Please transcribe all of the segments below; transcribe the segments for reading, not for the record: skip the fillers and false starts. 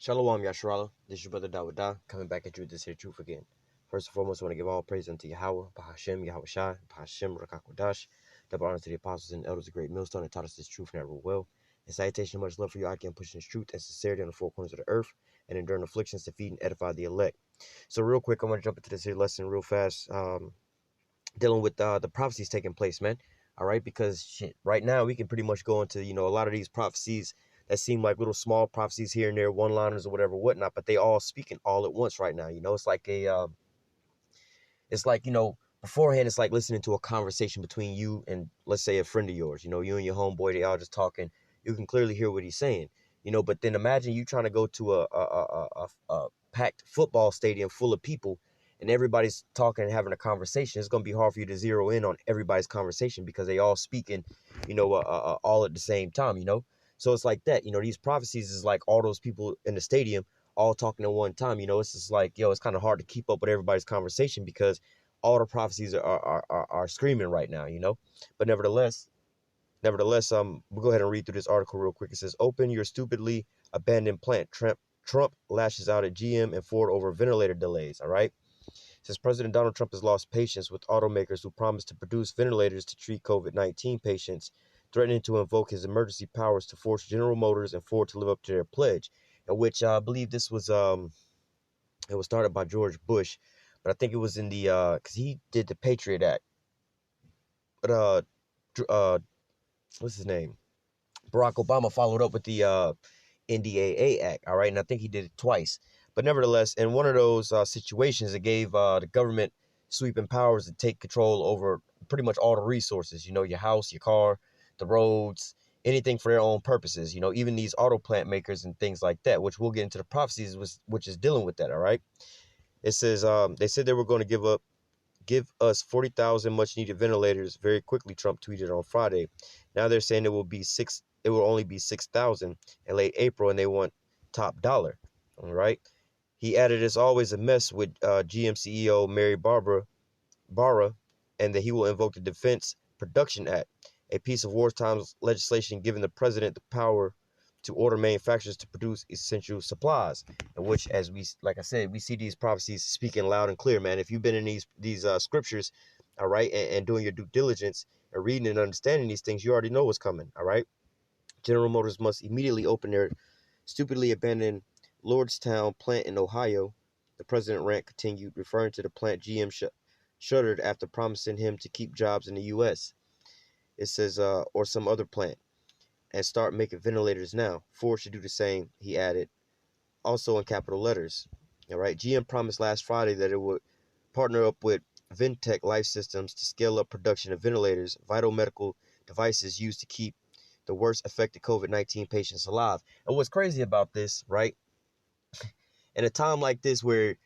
Shalom Yashrala, this is your brother Dawada, coming back at you with this here truth again. First and foremost, I want to give all praise unto Yahweh, Bahashem, Yahweh Shai, Bahashem, Rakakwadash, double honor to the apostles and elders of great millstone that taught us this truth and that rule well. And salutation and much love for you, I can pushing this truth and sincerity on the four corners of the earth, and enduring afflictions to feed and edify the elect. So real quick, I'm going to jump into this here lesson real fast, dealing with the prophecies taking place, man. All right, because shit, right now we can pretty much go into, a lot of these prophecies that seem like little small prophecies here and there, one-liners or whatever, whatnot, but they all speaking all at once right now. It's like beforehand, it's like listening to a conversation between you and, let's say, a friend of yours. You and your homeboy, they all just talking. You can clearly hear what he's saying. But then imagine you trying to go to a packed football stadium full of people, and everybody's talking and having a conversation. It's going to be hard for you to zero in on everybody's conversation because they all speaking, all at the same time, So it's like that, these prophecies is like all those people in the stadium all talking at one time. It's just like, it's kind of hard to keep up with everybody's conversation because all the prophecies are screaming right now, But nevertheless, we'll go ahead and read through this article real quick. It says, open your stupidly abandoned plant. Trump lashes out at GM and Ford over ventilator delays. All right. It says President Donald Trump has lost patience with automakers who promised to produce ventilators to treat COVID-19 patients, threatening to invoke his emergency powers to force General Motors and Ford to live up to their pledge, in which I believe this was it was started by George Bush, but I think it was in the because he did the Patriot Act. But what's his name? Barack Obama followed up with the NDAA Act. All right, and I think he did it twice. But nevertheless, in one of those situations, it gave the government sweeping powers to take control over pretty much all the resources. Your house, your car, the roads, anything for their own purposes. Even these auto plant makers and things like that, which we'll get into the prophecies, which is dealing with that. All right. It says they said they were going to give us 40,000 much needed ventilators very quickly, Trump tweeted on Friday. Now they're saying it will only be 6,000 in late April, and they want top dollar. All right. He added, it's always a mess with GM CEO Mary Barra, and that he will invoke the Defense Production Act, a piece of wartime legislation giving the president the power to order manufacturers to produce essential supplies, in which, like I said, we see these prophecies speaking loud and clear, man. If you've been in these scriptures, all right, and doing your due diligence and reading and understanding these things, you already know what's coming, all right? General Motors must immediately open their stupidly abandoned Lordstown plant in Ohio. The president rant continued, referring to the plant GM shuttered after promising him to keep jobs in the U.S. It says, or some other plant, and start making ventilators now. Ford should do the same, he added, also in capital letters. All right. GM promised last Friday that it would partner up with Ventec Life Systems to scale up production of ventilators, vital medical devices used to keep the worst affected COVID-19 patients alive. And what's crazy about this, right? In a time like this where,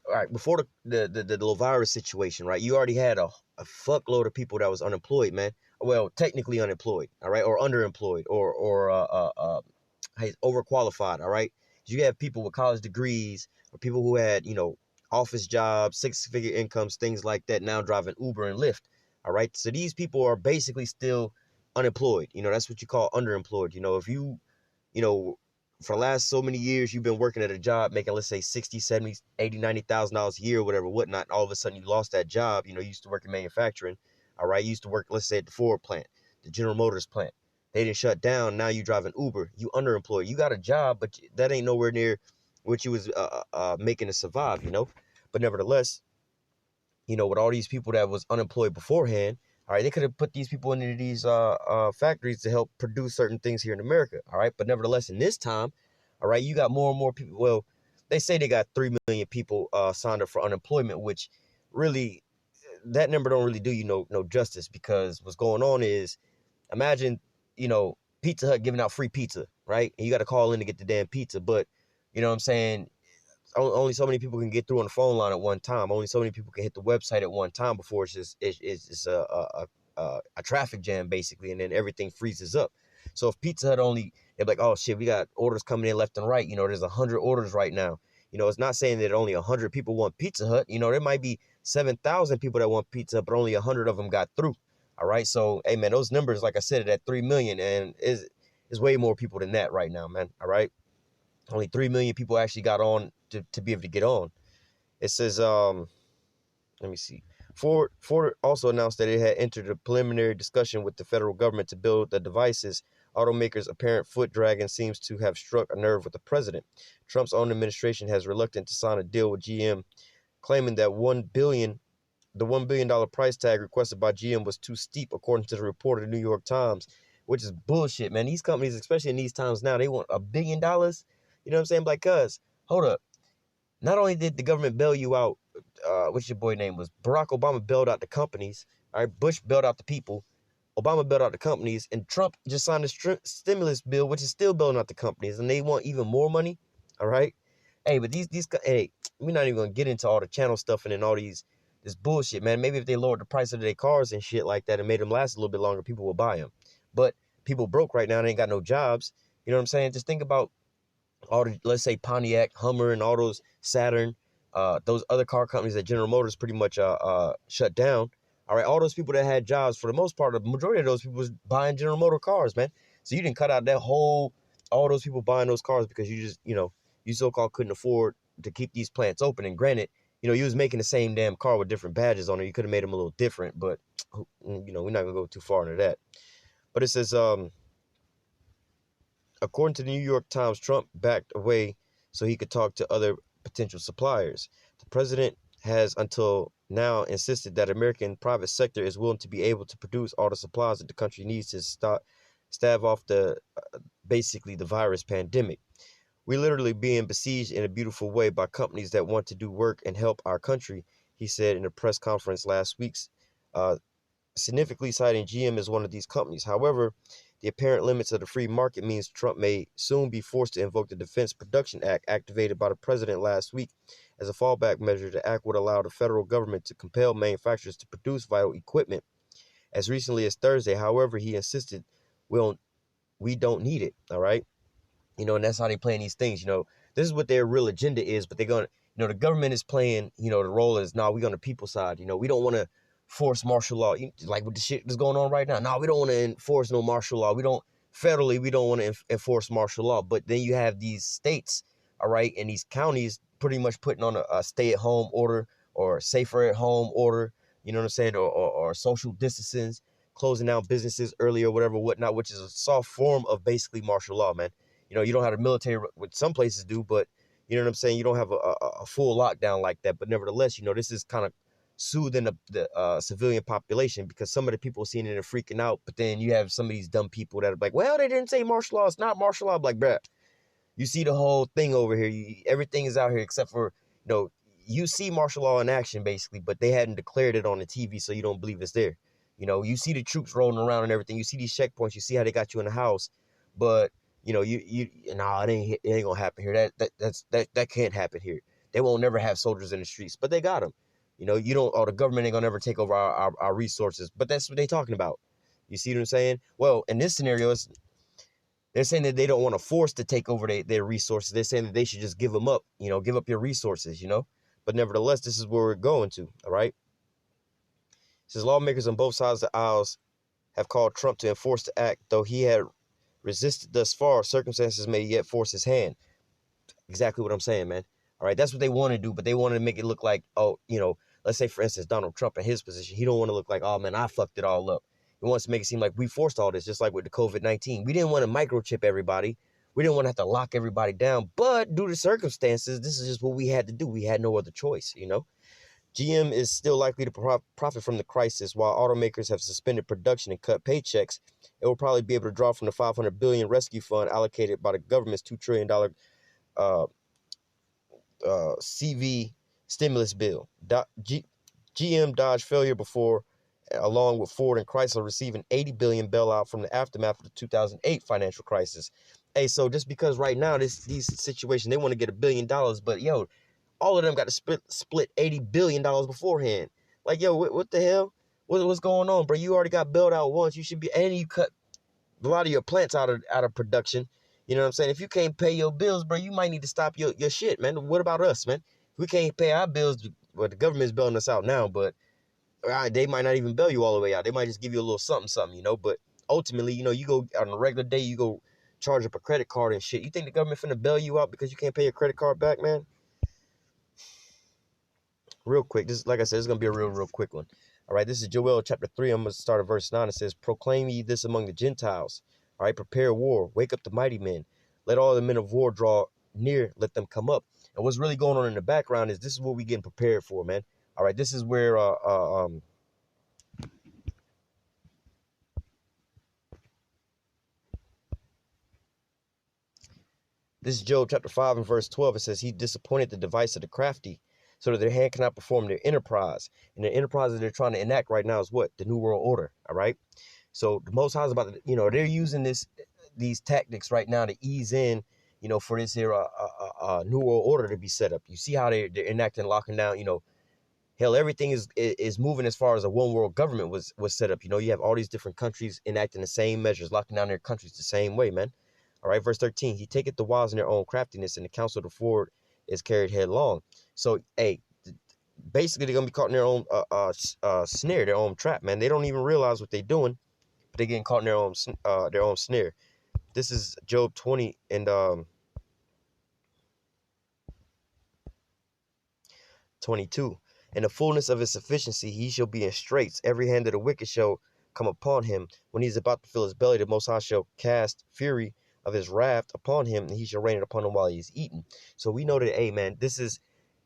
all right, before the little virus situation, right, you already had a fuckload of people that was unemployed, man. Well, technically unemployed, all right, or underemployed, or overqualified, all right. You have people with college degrees, or people who had, office jobs, six-figure incomes, things like that, now driving Uber and Lyft, all right. So these people are basically still unemployed. That's what you call underemployed. If you, for the last so many years, you've been working at a job making, let's say, 60, 70, 80, $90,000 a year, or whatever, whatnot. And all of a sudden you lost that job. You used to work in manufacturing. All right. You used to work, let's say, at the Ford plant, the General Motors plant. They didn't shut down. Now you driving Uber. You underemployed. You got a job, but that ain't nowhere near what you was making to survive, But nevertheless, with all these people that was unemployed beforehand, all right, they could have put these people into these factories to help produce certain things here in America. All right. But nevertheless, in this time, all right, you got more and more people. Well, they say they got 3 million people signed up for unemployment, which really that number don't really do you no justice, because what's going on is, imagine, Pizza Hut giving out free pizza, right? And you got to call in to get the damn pizza. But, you know what I'm saying? Only so many people can get through on the phone line at one time. Only so many people can hit the website at one time before it's a traffic jam, basically, and then everything freezes up. So if Pizza Hut they're like, oh shit, we got orders coming in left and right. There's 100 orders right now. It's not saying that only 100 people want Pizza Hut. There might be 7,000 people that want pizza, but only 100 of them got through. All right. So, hey, man, those numbers, like I said, at 3 million, and is way more people than that right now, man. All right. Only 3 million people actually got on to be able to get on. It says, let me see. Ford also announced that it had entered a preliminary discussion with the federal government to build the devices. Automakers' apparent foot dragging seems to have struck a nerve with the president. Trump's own administration has reluctant to sign a deal with GM, claiming that the $1 billion price tag requested by GM was too steep, according to the report of the New York Times, which is bullshit, man. These companies, especially in these times now, they want $1 billion. You know what I'm saying? Like, cuz, hold up. Not only did the government bail you out, what's your boy name was? Barack Obama bailed out the companies. All right, Bush bailed out the people. Obama bailed out the companies, and Trump just signed a stimulus bill, which is still bailing out the companies, and they want even more money. All right, hey, but hey, we're not even gonna get into all the channel stuff and all this bullshit, man. Maybe if they lowered the price of their cars and shit like that and made them last a little bit longer, people will buy them. But people broke right now and ain't got no jobs. You know what I'm saying? Just think about all the, let's say, Pontiac, Hummer, and all those Saturn, those other car companies that General Motors pretty much shut down. All right, all those people that had jobs, for the most part, the majority of those people was buying General Motor cars, man. So you didn't cut out all those people buying those cars because you just, you so-called couldn't afford to keep these plants open. And granted, you was making the same damn car with different badges on it. You could have made them a little different, but, we're not going to go too far into that. But it says, according to the New York Times, Trump backed away so he could talk to other potential suppliers. The president has until now insisted that American private sector is willing to be able to produce all the supplies that the country needs to stave off basically the virus pandemic. We're literally being besieged in a beautiful way by companies that want to do work and help our country, he said in a press conference last week, significantly citing GM as one of these companies. However, the apparent limits of the free market means Trump may soon be forced to invoke the Defense Production Act activated by the president last week as a fallback measure. The act would allow the federal government to compel manufacturers to produce vital equipment as recently as Thursday. However, he insisted we don't need it. All right. And that's how they playing these things. This is what their real agenda is, but they're going to, the government is playing, the role is, we're on the people's side. We don't want to force martial law, like with the shit that's going on right now. No, we don't want to enforce no martial law. We don't want to enforce martial law. But then you have these states, all right, and these counties pretty much putting on a stay-at-home order or safer-at-home order, you know what I'm saying, or social distancing, closing down businesses early or whatever, whatnot, which is a soft form of basically martial law, man. You don't have a military, which some places do, but you know what I'm saying? You don't have a full lockdown like that. But nevertheless, this is kind of soothing the civilian population, because some of the people seeing it and freaking out. But then you have some of these dumb people that are like, well, they didn't say martial law. It's not martial law. I'm like, bruh, you see the whole thing over here. Everything is out here except for, you see martial law in action basically, but they hadn't declared it on the TV, so you don't believe it's there. You see the troops rolling around and everything. You see these checkpoints. You see how they got you in the house, but it ain't gonna happen here. That can't happen here. They won't never have soldiers in the streets, but they got them. The government ain't gonna never take over our resources, but that's what they talking about. You see what I'm saying? Well, in this scenario, they're saying that they don't want to force to take over their resources. They're saying that they should just give them up, give up your resources, But nevertheless, this is where we're going to, all right? It says lawmakers on both sides of the aisles have called Trump to enforce the act, though he had resisted thus far. Circumstances may yet force his hand. Exactly what I'm saying, man. All right, that's what they want to do, but they want to make it look like, let's say, for instance, Donald Trump in his position, he don't want to look like, oh, man, I fucked it all up. He wants to make it seem like we forced all this, just like with the COVID-19. We didn't want to microchip everybody. We didn't want to have to lock everybody down, but due to circumstances, this is just what we had to do. We had no other choice, GM is still likely to profit from the crisis. While automakers have suspended production and cut paychecks, it will probably be able to draw from the $500 billion rescue fund allocated by the government's $2 trillion CV stimulus bill. GM dodged failure before, along with Ford and Chrysler receiving $80 billion bailout from the aftermath of the 2008 financial crisis. Hey, so just because right now these situations, they want to get $1 billion, but all of them got to split $80 billion beforehand. Like, what the hell? What's going on, bro? You already got bailed out once. You should be, and you cut a lot of your plants out of production. You know what I'm saying? If you can't pay your bills, bro, you might need to stop your shit, man. What about us, man? If we can't pay our bills, well, the government's bailing us out now, but they might not even bail you all the way out. They might just give you a little something, But ultimately, you go on a regular day, you go charge up a credit card and shit. You think the government finna bail you out because you can't pay your credit card back, man? Real quick, this, like I said, it's gonna be a real quick one. All right, this is Joel chapter 3. I'm gonna start at verse 9. It says, "Proclaim ye this among the Gentiles. All right, prepare war, wake up the mighty men, let all the men of war draw near, let them come up." And what's really going on in the background is this is what we getting prepared for, man. All right, this is where this is Job chapter 5 and verse 12. It says, "He disappointed the device of the crafty, so that their hand cannot perform their enterprise." And the enterprise that they're trying to enact right now is what? The New World Order. All right. So the Most High is about to, they're using these tactics right now to ease in, for this here New World Order to be set up. You see how they're enacting, locking down, hell, everything is moving as far as a one world government was set up. You have all these different countries enacting the same measures, locking down their countries the same way, man. All right, verse 13, "He taketh the wiles in their own craftiness, and the counsel of the forward is carried headlong." So, hey, basically they're gonna be caught in their own snare, their own trap, man. They don't even realize what they're doing, but they're getting caught in their own snare. This is Job 20 and 22. "In the fullness of his sufficiency, he shall be in straits. Every hand of the wicked shall come upon him. When he is about to fill his belly, the Most High shall cast fury of his wrath upon him, and he shall rain it upon him while he is eating." So we know that, hey, man, this is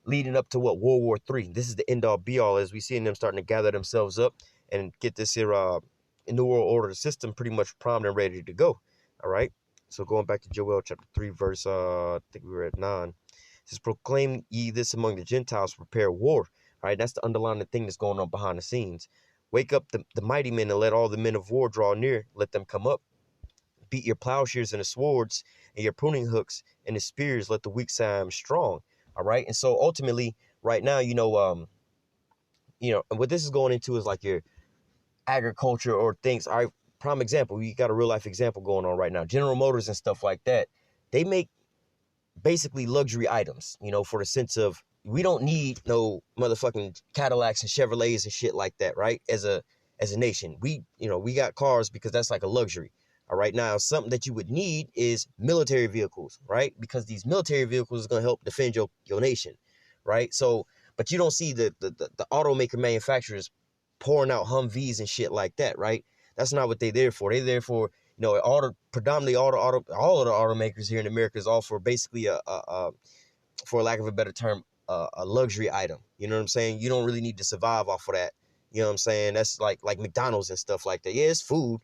leading up to what? World War III. This is the end all be all, as we see them starting to gather themselves up and get this here New World Order system pretty much primed and ready to go. All right. So going back to Joel chapter 3, verse, I think we were at 9. It says, "Proclaim ye this among the Gentiles, prepare war." All right, that's the underlying thing that's going on behind the scenes. "Wake up the mighty men, and let all the men of war draw near. Let them come up. Beat your plowshares and the swords and your pruning hooks and the spears. Let the weak say I am strong." All right. And so ultimately, right now, and what this is going into is like your agriculture or things. All right, prime example, we got a real life example going on right now. General Motors and stuff like that. They make basically luxury items, for the sense of, we don't need no motherfucking Cadillacs and Chevrolets and shit like that, right? As a nation, we got cars because that's like a luxury. All right, now something that you would need is military vehicles, right? Because these military vehicles is going to help defend your nation, right? So, but you don't see the automaker manufacturers pouring out Humvees and shit like that, right? That's not what they're there for. They're there for, predominantly all of the automakers here in America is all for basically for lack of a better term, a luxury item. You know what I'm saying? You don't really need to survive off of that. You know what I'm saying? That's like McDonald's and stuff like that. Yeah, it's food,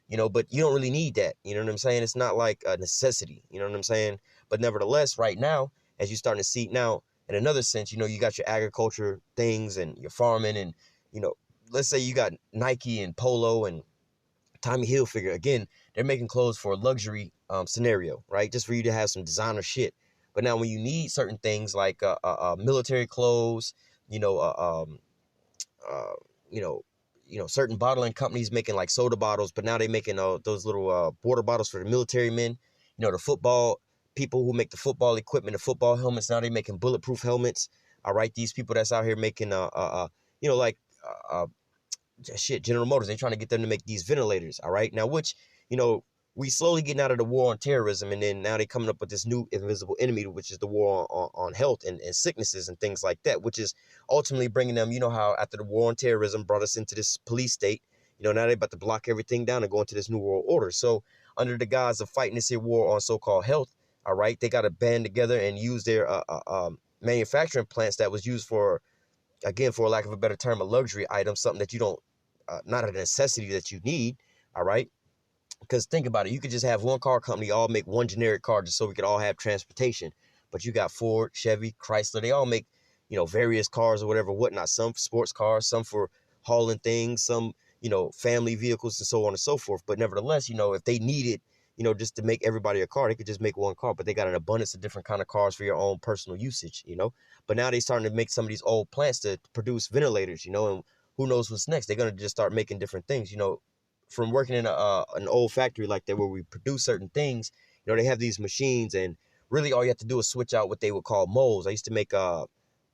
but you don't really need that. You know what I'm saying? It's not like a necessity. You know what I'm saying? But nevertheless, right now, as you're starting to see now, in another sense, you got your agriculture things and your farming and, let's say you got Nike and Polo and Tommy Hilfiger. Again, they're making clothes for a luxury scenario, right? Just for you to have some designer shit. But now when you need certain things like military clothes, uh, you know, certain bottling companies making like soda bottles, but now they're making those little water bottles for the military men. The football people who make the football equipment, the football helmets. Now they're making bulletproof helmets. All right, these people that's out here making shit, General Motors, they're trying to get them to make these ventilators. All right, now which we slowly getting out of the war on terrorism, and then now they're coming up with this new invisible enemy, which is the war on health and sicknesses and things like that, which is ultimately bringing them, how after the war on terrorism brought us into this police state, now they're about to block everything down and go into this new world order. So under the guise of fighting this here war on so-called health, all right, they got to band together and use their manufacturing plants that was used for, again, for lack of a better term, a luxury item, something that you don't, not a necessity that you need. All right. Because think about it, you could just have one car company all make one generic car just so we could all have transportation. But you got Ford, Chevy, Chrysler, they all make, various cars or whatever, whatnot. Some for sports cars, some for hauling things, some, family vehicles and so on and so forth. But nevertheless, if they needed, just to make everybody a car, they could just make one car. But they got an abundance of different kind of cars for your own personal usage, But now they're starting to make some of these old plants to produce ventilators, and who knows what's next. They're going to just start making different things, from working in an old factory like that where we produce certain things. They have these machines, and really all you have to do is switch out what they would call molds. I used to make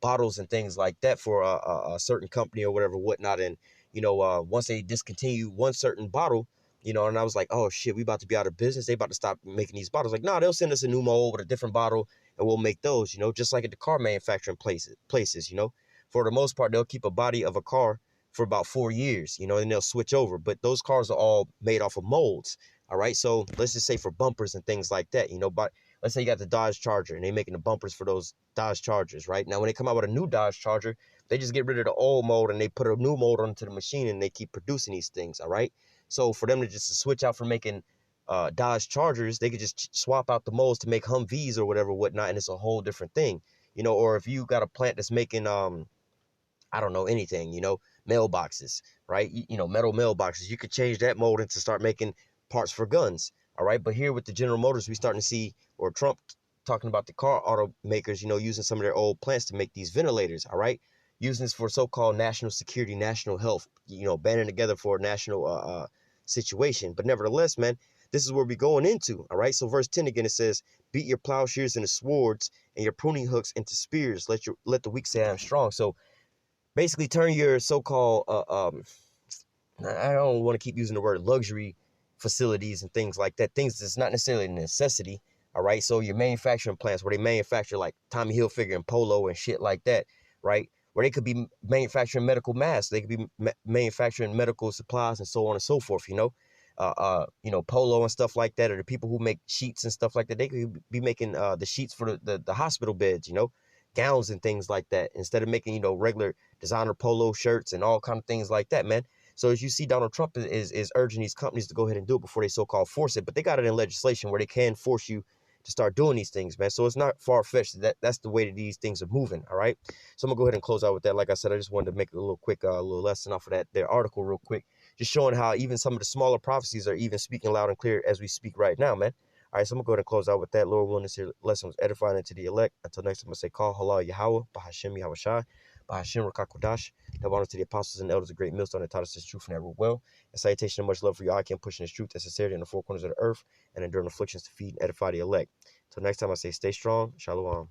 bottles and things like that for a certain company or whatever, whatnot. And, once they discontinue one certain bottle, you know, and I was like, oh shit, we about to be out of business. They about to stop making these bottles. Like, nah, they'll send us a new mold with a different bottle and we'll make those, you know, just like at the car manufacturing places, you know. For the most part, they'll keep a body of a car for about 4 years, you know, and they'll switch over. But those cars are all made off of molds. All right. So let's just say for bumpers and things like that, you know, but let's say you got the Dodge Charger and they're making the bumpers for those Dodge Chargers, right? Now, when they come out with a new Dodge Charger, they just get rid of the old mold and they put a new mold onto the machine and they keep producing these things. All right. So for them to just switch out from making Dodge Chargers, they could just swap out the molds to make Humvees or whatever, whatnot. And it's a whole different thing, you know, or if you got a plant that's making, I don't know, anything, you know, mailboxes, right? You know, metal mailboxes. You could change that mold and to start making parts for guns. All right. But here with the General Motors, we starting to see, or Trump talking about the car automakers, you know, using some of their old plants to make these ventilators. All right. Using this for so-called national security, national health, you know, banding together for a national situation. But nevertheless, man, this is where we're going into. All right. So verse 10 again, it says, beat your plowshares into swords and your pruning hooks into spears. Let the weak say I am strong. So basically turn your so-called I don't want to keep using the word luxury facilities and things like that, things that's not necessarily a necessity. All right. So your manufacturing plants where they manufacture like Tommy Hilfiger and Polo and shit like that, right? Where they could be manufacturing medical masks, they could be manufacturing medical supplies and so on and so forth, you know, Polo and stuff like that, or the people who make sheets and stuff like that, they could be making the sheets for the hospital beds, you know, gowns and things like that, instead of making, you know, regular designer polo shirts and all kind of things like that, man. So as you see, Donald Trump is urging these companies to go ahead and do it before they so-called force it. But they got it in legislation where they can force you to start doing these things, man. So it's not far-fetched. That's the way that these things are moving, all right? So I'm going to go ahead and close out with that. Like I said, I just wanted to make a little quick little lesson off of their article real quick, just showing how even some of the smaller prophecies are even speaking loud and clear as we speak right now, man. All right, so I'm going to go ahead and close out with that. Lord willing, this lesson was edifying into the elect. Until next time, I'm going to say, call halal Yahweh, Bahashem Yahweh Shai, Bahashem Rakakodash. Double honors to the apostles and elders of great millstone that taught us this truth and ever will. And salutation and much love for you. I can pushing this truth and sincerity in the four corners of the earth and enduring afflictions to feed and edify the elect. Till next time, I say stay strong. Shalom.